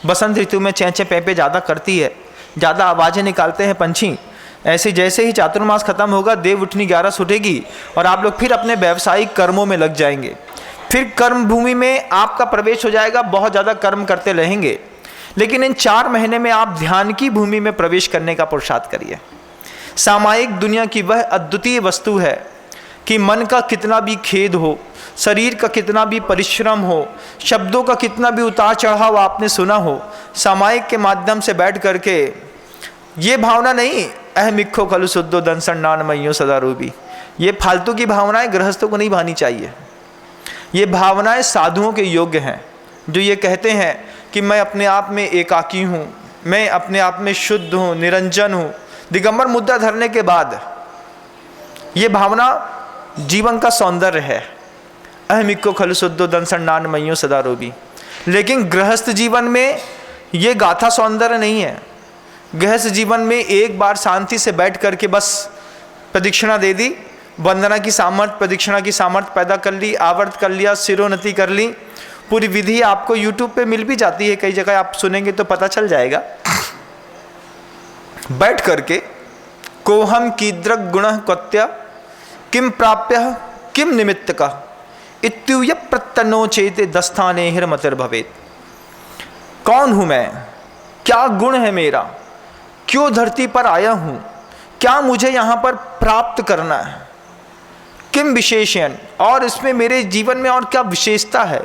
बसंत ऋतु में चें चें पे ज़्यादा करती है, ज़्यादा आवाज़ें निकालते हैं पंछी, ऐसे जैसे ही चातुर्मास खत्म होगा, देव उठनी 11 उठेगी और आप लोग फिर अपने व्यावसायिक कर्मों में लग जाएंगे। फिर कर्म भूमि में आपका प्रवेश हो जाएगा, बहुत ज़्यादा कर्म करते रहेंगे। लेकिन इन 4 महीने में आप ध्यान की भूमि में प्रवेश करने का पुरुषार्थ करिए। सामायिक दुनिया की वह अद्वितीय वस्तु है कि मन का कितना भी खेद हो, शरीर का कितना भी परिश्रम हो, शब्दों का कितना भी उतार चढ़ाव आपने सुना हो, सामायिक के माध्यम से बैठ करके ये भावना नहीं, अहमिक्खो खलु शुद्धो दंसन्नान मय्यो सदा रूबी, ये फालतू की भावनाएं गृहस्थों को नहीं भानी चाहिए। ये भावनाएं साधुओं के योग्य हैं, जो ये कहते हैं कि मैं अपने आप में एकाकी हूँ, मैं अपने आप में शुद्ध हूँ, निरंजन हूँ। दिगंबर मुद्रा धरने के बाद ये भावना जीवन का सौंदर्य है। अहमिक्को खलु शुद्धो दंसन्नान मय्यो सदा रूबी। लेकिन गृहस्थ जीवन में ये गाथा सौंदर्य नहीं है। गृहस्थ जीवन में एक बार शांति से बैठ करके बस प्रदक्षिणा दे दी, वंदना की सामर्थ्य, प्रदक्षिणा की सामर्थ्य पैदा कर ली, आवर्त कर लिया, सिरोन्नति कर ली। पूरी विधि आपको YouTube पे मिल भी जाती है, कई जगह आप सुनेंगे तो पता चल जाएगा। बैठ करके कोहम कीदृक् गुणः क्वत्य किम प्राप्य किम निमित्त का इत्युय प्रत्यनो चेते दस्थाने हिरमतिर्भवेत्। कौन हूँ मैं, क्या गुण है मेरा, क्यों धरती पर आया हूँ, क्या मुझे यहाँ पर प्राप्त करना है, किम विशेषण, और इसमें मेरे जीवन में और क्या विशेषता है।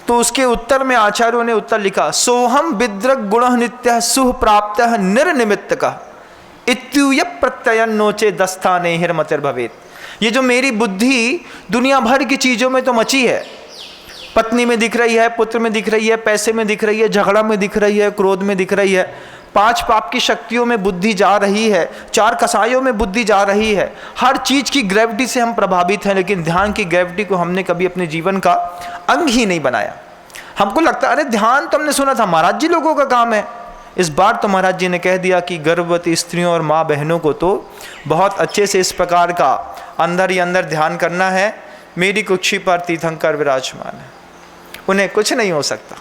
तो उसके उत्तर में आचार्यों ने उत्तर लिखा, सोहम विद्रक गुण नित्य सुह प्राप्त निर्निमित्त का इत्युय प्रत्ययन नोचे दस्थाने हिरमतिर्भवेत्। ये जो मेरी बुद्धि दुनिया भर की चीज़ों में तो मची है, पत्नी में दिख रही है, पुत्र में दिख रही है, पैसे में दिख रही है, झगड़ा में दिख रही है, क्रोध में दिख रही है, 5 पाप की शक्तियों में बुद्धि जा रही है, 4 कसायों में बुद्धि जा रही है, हर चीज़ की ग्रेविटी से हम प्रभावित हैं, लेकिन ध्यान की ग्रेविटी को हमने कभी अपने जीवन का अंग ही नहीं बनाया। हमको लगता है अरे ध्यान तो हमने सुना था महाराज जी लोगों का काम है। इस बार तो महाराज जी ने कह दिया कि गर्भवती स्त्रियों और माँ बहनों को तो बहुत अच्छे से इस प्रकार का अंदर ही अंदर ध्यान करना है। मेरी कुक्षी पर तीर्थंकर विराजमान है, उन्हें कुछ नहीं हो सकता।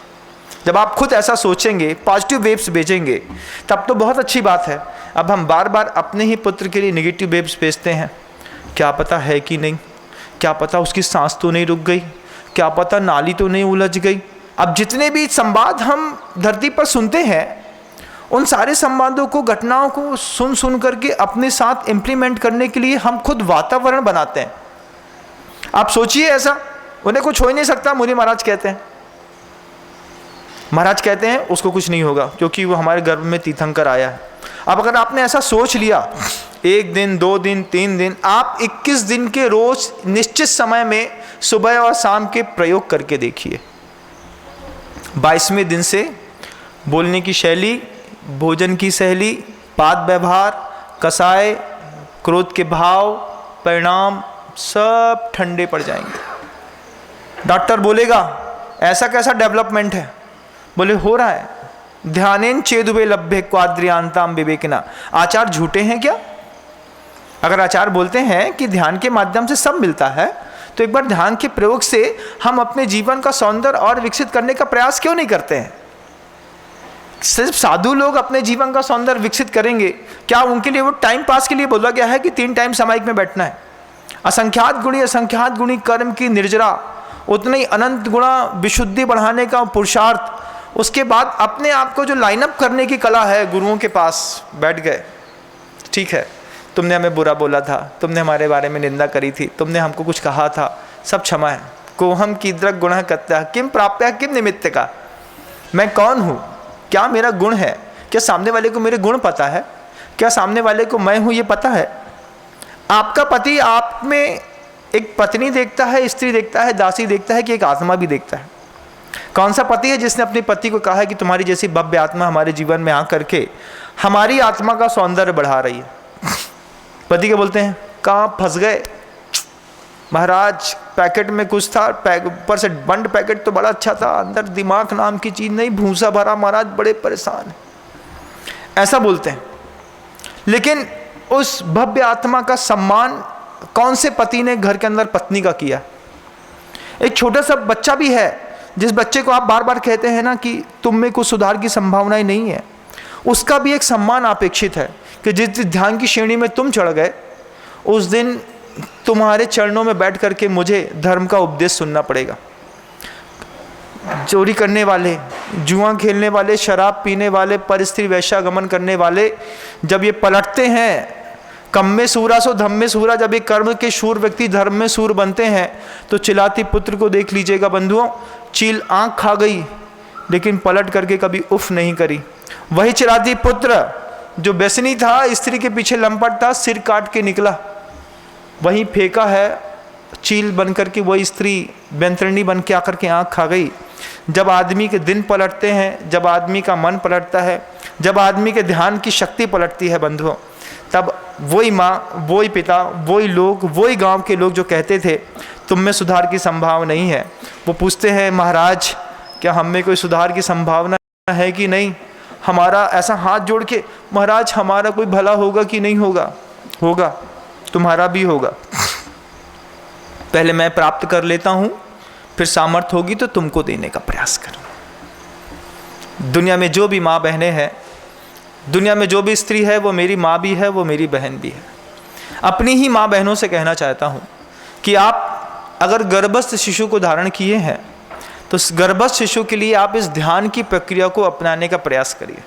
जब आप खुद ऐसा सोचेंगे, पॉजिटिव वेव्स भेजेंगे, तब तो बहुत अच्छी बात है। अब हम बार बार अपने ही पुत्र के लिए नेगेटिव वेव्स भेजते हैं, क्या पता है कि नहीं, क्या पता उसकी सांस तो नहीं रुक गई, क्या पता नाली तो नहीं उलझ गई। अब जितने भी संवाद हम धरती पर सुनते हैं, उन सारे संवादों को, घटनाओं को सुन करके अपने साथ इम्प्लीमेंट करने के लिए हम खुद वातावरण बनाते हैं। आप सोचिए ऐसा, उन्हें कुछ हो ही नहीं सकता, मुनि महाराज कहते हैं। महाराज कहते हैं उसको कुछ नहीं होगा क्योंकि वो हमारे गर्भ में तीर्थंकर आया है। अब अगर आपने ऐसा सोच लिया, 1 दिन 2 दिन 3 दिन, आप 21 दिन के रोज निश्चित समय में सुबह और शाम के प्रयोग करके देखिए। 22वें दिन से बोलने की शैली, भोजन की शैली, पाद व्यवहार, कसाय, क्रोध के भाव, परिणाम सब ठंडे पड़ जाएंगे। डॉक्टर बोलेगा ऐसा कैसा डेवलपमेंट है? बोले हो रहा है। ध्यानेन चेदुबे लभ्य क्वाद्रियांताम विवेकिना। आचार झूठे हैं क्या? अगर आचार बोलते हैं कि ध्यान के माध्यम से सब मिलता है, तो एक बार ध्यान के प्रयोग से हम अपने जीवन का सौंदर्य और विकसित करने का प्रयास क्यों नहीं करते हैं? सिर्फ साधु लोग अपने जीवन का सौंदर्य विकसित करेंगे क्या? उनके लिए वो टाइम पास के लिए बोला गया है कि 3 टाइम सामायिक में बैठना है। असंख्यात गुणी कर्म की निर्जरा, उतने ही अनंत गुणा विशुद्धि बढ़ाने का पुरुषार्थ, उसके बाद अपने आप को जो लाइनअप करने की कला है, गुरुओं के पास बैठ गए। ठीक है, तुमने हमें बुरा बोला था, तुमने हमारे बारे में निंदा करी थी, तुमने हमको कुछ कहा था, सब क्षमा है। कोहम कीदृक् गुणः कत्तः किम प्राप्य किम निमित्त का। मैं कौन हूँ, क्या मेरा गुण है, क्या सामने वाले को मेरे गुण पता है, क्या सामने वाले को मैं हूँ ये पता है? आपका पति आप में एक पत्नी देखता है, स्त्री देखता है, दासी देखता है कि एक आत्मा भी देखता है? कौन सा पति है जिसने अपने पति को कहा है कि तुम्हारी जैसी भव्य आत्मा हमारे जीवन में आ करके हमारी आत्मा का सौंदर्य बढ़ा रही है? पति के बोलते हैं कहाँ फंस गए महाराज, पैकेट में कुछ था, ऊपर से बंद पैकेट तो बड़ा अच्छा था, अंदर दिमाग नाम की चीज नहीं, भूसा भरा, महाराज बड़े परेशान है, ऐसा बोलते हैं। लेकिन उस भव्य आत्मा का सम्मान कौन से पति ने घर के अंदर पत्नी का किया? एक छोटा सा बच्चा भी है, जिस बच्चे को आप बार बार कहते हैं ना कि तुम में कुछ सुधार की संभावनाएं नहीं है, उसका भी एक सम्मान अपेक्षित है कि जिस ध्यान की श्रेणी में तुम चढ़ गए, उस दिन तुम्हारे चरणों में बैठ करके मुझे धर्म का उपदेश सुनना पड़ेगा। चोरी करने वाले, जुआ खेलने वाले, शराब पीने वाले, परस्त्री वैश्यागमन करने वाले जब ये पलटते हैं, कम में सूरा सो धम में सूरा, जब एक कर्म के शूर व्यक्ति धर्म में सूर बनते हैं, तो चिलाती पुत्र को देख लीजिएगा बंधुओं, चील आंख खा गई लेकिन पलट करके कभी उफ नहीं करी। वही चिलाती पुत्र जो व्यसनी था, स्त्री के पीछे लंपट था, सिर काट के निकला, वहीं फेंका है चील बन करके, वही स्त्री बैंतरणी बन के आकर के आंख खा गई। जब आदमी के दिन पलटते हैं, जब आदमी का मन पलटता है, जब आदमी के ध्यान की शक्ति पलटती है बंधुओं, तब वही माँ, वही पिता, वही लोग, वही गांव के लोग जो कहते थे तुम में सुधार की संभावना नहीं है, वो पूछते हैं महाराज क्या हम में कोई सुधार की संभावना है कि नहीं? हमारा ऐसा हाथ जोड़ के, महाराज हमारा कोई भला होगा कि नहीं होगा? होगा, तुम्हारा भी होगा। पहले मैं प्राप्त कर लेता हूँ, फिर सामर्थ्य होगी तो तुमको देने का प्रयास करूँ। दुनिया में जो भी माँ बहनें हैं, दुनिया में जो भी स्त्री है, वो मेरी माँ भी है, वो मेरी बहन भी है। अपनी ही माँ बहनों से कहना चाहता हूँ कि आप अगर गर्भस्थ शिशु को धारण किए हैं, तो गर्भस्थ शिशु के लिए आप इस ध्यान की प्रक्रिया को अपनाने का प्रयास करिए।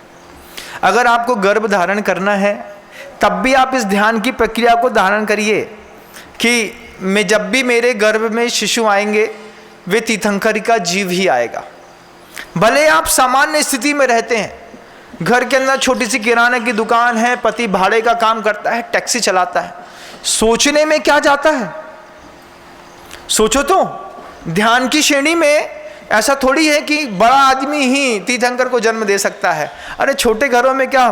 अगर आपको गर्भ धारण करना है, तब भी आप इस ध्यान की प्रक्रिया को धारण करिए कि मैं जब भी मेरे गर्भ में शिशु आएंगे, वे तीर्थंकर का जीव ही आएगा। भले आप सामान्य स्थिति में रहते हैं, घर के अंदर छोटी सी किराना की दुकान है, पति भाड़े का काम करता है, टैक्सी चलाता है, सोचने में क्या जाता है? सोचो तो, ध्यान की श्रेणी में ऐसा थोड़ी है कि बड़ा आदमी ही तीर्थंकर को जन्म दे सकता है। अरे छोटे घरों में क्या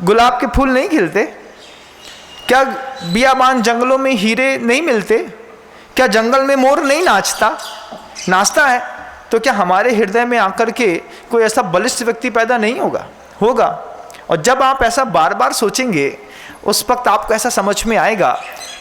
गुलाब के फूल नहीं खिलते? क्या बियाबान जंगलों में हीरे नहीं मिलते? क्या जंगल में मोर नहीं नाचता है? तो क्या हमारे हृदय में आकर के कोई ऐसा बलिष्ठ व्यक्ति पैदा नहीं होगा? और जब आप ऐसा बार बार सोचेंगे, उस वक्त आपको ऐसा समझ में आएगा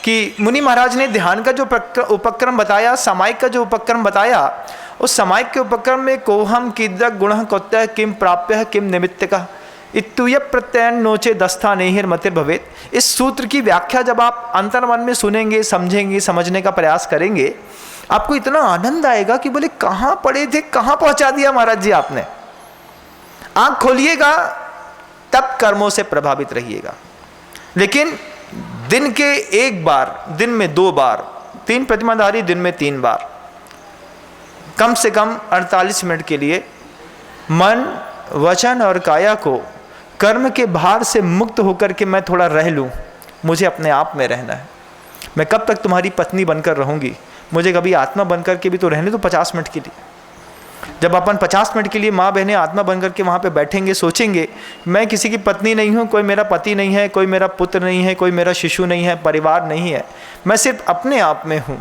कि मुनि महाराज ने ध्यान का जो उपक्रम बताया, सामायिक का जो उपक्रम बताया, उस सामायिक के उपक्रम में कोहम कीदृक् गुणः कौत्य किम प्राप्य किम निमित्तकः इत्तुय प्रत्ययन नोचे दस्था नेहिर मतिर भवेत। इस सूत्र की व्याख्या जब आप अंतर्मन में सुनेंगे, समझेंगे, समझने का प्रयास करेंगे, आपको इतना आनंद आएगा कि बोले कहाँ पढ़े थे, कहाँ पहुँचा दिया महाराज जी आपने। आँख खोलिएगा तब कर्मों से प्रभावित रहिएगा। लेकिन दिन के एक बार, दिन में 2 बार, 3 प्रतिमाधारी दिन में 3 बार, कम से कम 48 मिनट के लिए मन, वचन और काया को कर्म के भार से मुक्त होकर के मैं थोड़ा रह लूँ। मुझे अपने आप में रहना है। मैं कब तक तुम्हारी पत्नी बनकर रहूँगी? मुझे कभी आत्मा बनकर के भी तो रहने दो 50 मिनट के लिए। जब अपन 50 मिनट के लिए माँ बहनें आत्मा बनकर के वहाँ पे बैठेंगे, सोचेंगे मैं किसी की पत्नी नहीं हूँ, कोई मेरा पति नहीं है, कोई मेरा पुत्र नहीं है, कोई मेरा शिशु नहीं है, परिवार नहीं है, मैं सिर्फ अपने आप में हूँ।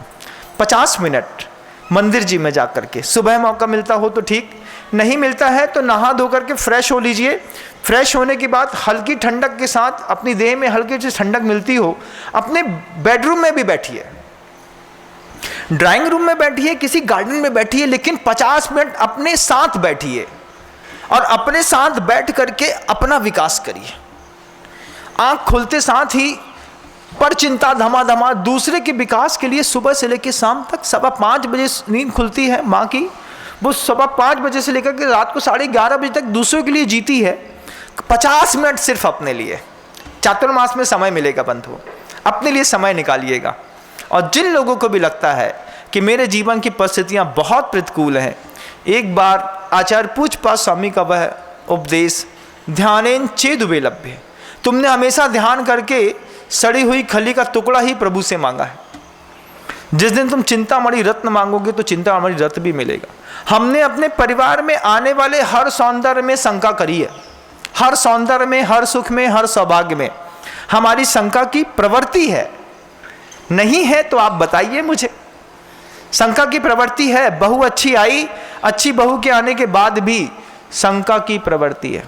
50 मिनट मंदिर जी में जा कर के, सुबह मौका मिलता हो तो ठीक, नहीं मिलता है तो नहा धो करके फ्रेश हो लीजिए। फ्रेश होने के बाद हल्की ठंडक के साथ, अपनी देह में हल्की सी ठंडक मिलती हो, अपने बेडरूम में भी बैठिए, ड्राइंग रूम में बैठिए, किसी गार्डन में बैठिए, लेकिन 50 मिनट अपने साथ बैठिए और अपने साथ बैठ करके अपना विकास करिए। आंख खुलते साथ ही पर चिंता धमाधमा दूसरे के विकास के लिए सुबह से लेकर शाम तक 5:15 बजे नींद खुलती है माँ की, वो 5:15 बजे से लेकर के रात को 11:30 बजे तक दूसरों के लिए जीती है। 50 मिनट सिर्फ अपने लिए, चातुर्मास में समय मिलेगा बंधु, अपने लिए समय निकालिएगा। और जिन लोगों को भी लगता है कि मेरे जीवन की परिस्थितियां बहुत प्रतिकूल हैं, एक बार आचार्य पूज्यपाद स्वामी का वह उपदेश ध्यानेन चेदुबे लभ्य, तुमने हमेशा ध्यान करके सड़ी हुई खली का टुकड़ा ही प्रभु से मांगा है। जिस दिन तुम चिंतामणि रत्न मांगोगे तो चिंतामणि रत्न भी मिलेगा। हमने अपने परिवार में आने वाले हर सौंदर्य में शंका करी है, हर सौंदर्य में, हर सुख में, हर सौभाग्य में हमारी शंका की प्रवृत्ति है। नहीं है तो आप बताइए मुझे। शंका की प्रवृत्ति है, बहू अच्छी आई, अच्छी बहू के आने के बाद भी शंका की प्रवृत्ति है,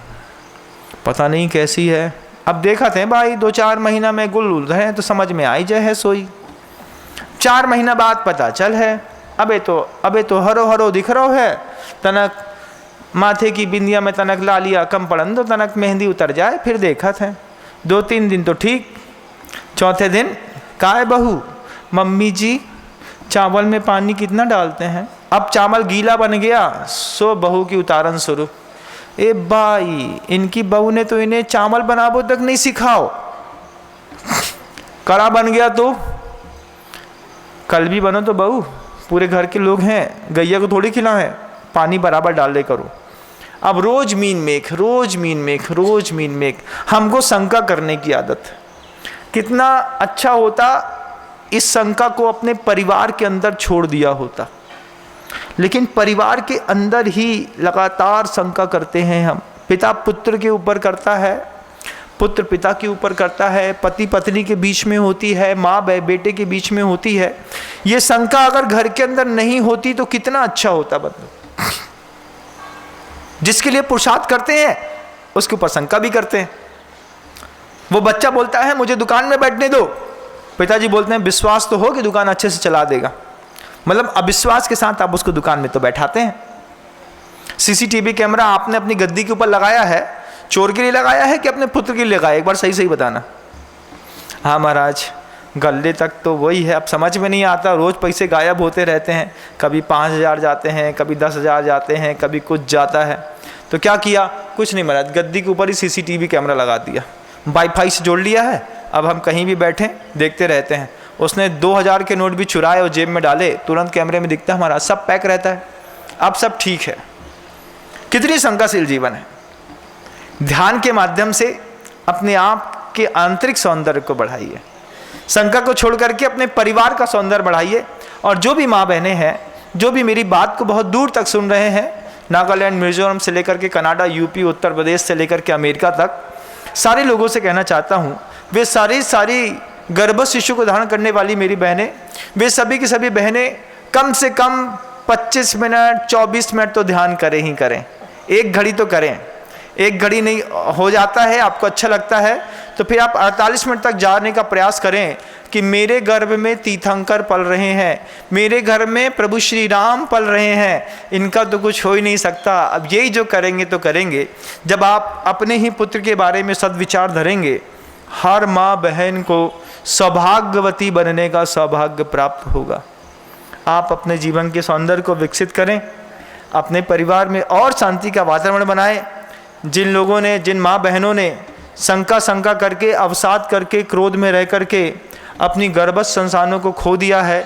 पता नहीं कैसी है। अब देखा थे भाई 2-4 महीना में गुल उल रहे तो समझ में आई जाए है सोई, 4 महीना बाद पता चल है अबे तो हरो हरो दिख रहा है, तनक माथे की बिंदिया में तनक लालिया कम पड़न दो, तनक मेहंदी उतर जाए। फिर देखा था 2-3 दिन तो ठीक, चौथे दिन काय बहू, मम्मी जी चावल में पानी कितना डालते हैं? अब चावल गीला बन गया, सो बहू की उतारन शुरू। ए भाई, इनकी बहू ने तो इन्हें चावल बनाबो तक नहीं सिखाओ, कड़ा बन गया तो कल भी बनो तो बहू, पूरे घर के लोग हैं, गैया को थोड़ी खिलाएं, पानी बराबर डाल ले करो। अब रोज मीन मेघ, हमको शंका करने की आदत। कितना अच्छा होता इस शंका को अपने परिवार के अंदर छोड़ दिया होता, लेकिन परिवार के अंदर ही लगातार शंका करते हैं हम। पिता पुत्र के ऊपर करता है, पुत्र पिता के ऊपर करता है, पति पत्नी के बीच में होती है, माँ बेटे के बीच में होती है। ये शंका अगर घर के अंदर नहीं होती तो कितना अच्छा होता बंधु। जिसके लिए पुरुषार्थ करते हैं उसके ऊपर शंका भी करते हैं। वो बच्चा बोलता है मुझे दुकान में बैठने दो, पिताजी बोलते हैं विश्वास तो हो कि दुकान अच्छे से चला देगा, मतलब अविश्वास के साथ आप उसको दुकान में तो बैठाते हैं। सीसीटीवी कैमरा आपने अपनी गद्दी के ऊपर लगाया है, चोर के लिए लगाया है कि अपने पुत्र के लिए लगाया? एक बार सही सही बताना। हाँ महाराज, गले तक तो वही है, अब समझ में नहीं आता, रोज पैसे गायब होते रहते हैं, कभी 5,000 जाते हैं, कभी 10,000 जाते हैं, कभी कुछ जाता है। तो क्या किया? कुछ नहीं महाराज, गद्दी के ऊपर ही सीसीटीवी कैमरा लगा दिया, वाईफाई से जोड़ लिया है, अब हम कहीं भी बैठे देखते रहते हैं। उसने 2,000 के नोट भी चुराए और जेब में डाले, तुरंत कैमरे में दिखता है हमारा, सब पैक रहता है, अब सब ठीक है। कितनी शंकाशील जीवन है। ध्यान के माध्यम से अपने आप के आंतरिक सौंदर्य को बढ़ाइए, शंका को छोड़ करके अपने परिवार का सौंदर्य बढ़ाइए। और जो भी माँ बहनें हैं जो भी मेरी बात को बहुत दूर तक सुन रहे हैं, नागालैंड, मिजोरम से लेकर के कनाडा, यूपी, उत्तर प्रदेश से लेकर के अमेरिका तक, सारे लोगों से कहना चाहता हूँ, वे सारी गर्भ शिशु को धारण करने वाली मेरी बहनें, वे सभी की सभी बहनें कम से कम 25 मिनट 24 मिनट तो ध्यान करें ही करें। एक घड़ी तो करें। एक घड़ी नहीं हो जाता है, आपको अच्छा लगता है तो फिर आप 48 मिनट तक जाने का प्रयास करें कि मेरे गर्भ में तीर्थंकर पल रहे हैं, मेरे घर में प्रभु श्री राम पल रहे हैं, इनका तो कुछ हो ही नहीं सकता। अब यही जो करेंगे तो करेंगे। जब आप अपने ही पुत्र के बारे में सद्विचार धरेंगे, हर माँ बहन को सौभाग्यवती बनने का सौभाग्य प्राप्त होगा। आप अपने जीवन के सौंदर्य को विकसित करें, अपने परिवार में और शांति का वातावरण बनाएं। जिन लोगों ने, जिन माँ बहनों ने शंका करके, अवसाद करके, क्रोध में रह करके अपनी गर्भस्थ संतानों को खो दिया है,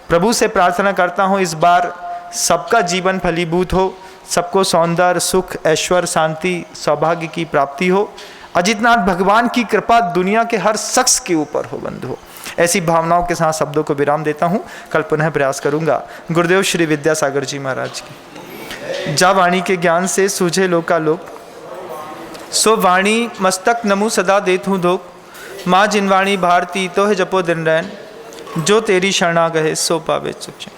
प्रभु से प्रार्थना करता हूँ इस बार सबका जीवन फलीभूत हो, सबको सौंदर्य, सुख, ऐश्वर्य, शांति, सौभाग्य की प्राप्ति हो। अजितनाथ भगवान की कृपा दुनिया के हर शख्स के ऊपर हो बंधु। ऐसी भावनाओं के साथ शब्दों को विराम देता हूँ। कल पुनः प्रयास करूँगा। गुरुदेव श्री विद्यासागर जी महाराज की। जा वाणी के ज्ञान से सूझे लोकालोक, सो वाणी मस्तक नमु सदा देतु धोक। माँ जिनवाणी भारती तो है जपो दिन रैन, जो तेरी शरणा गहे सो पावे सुख।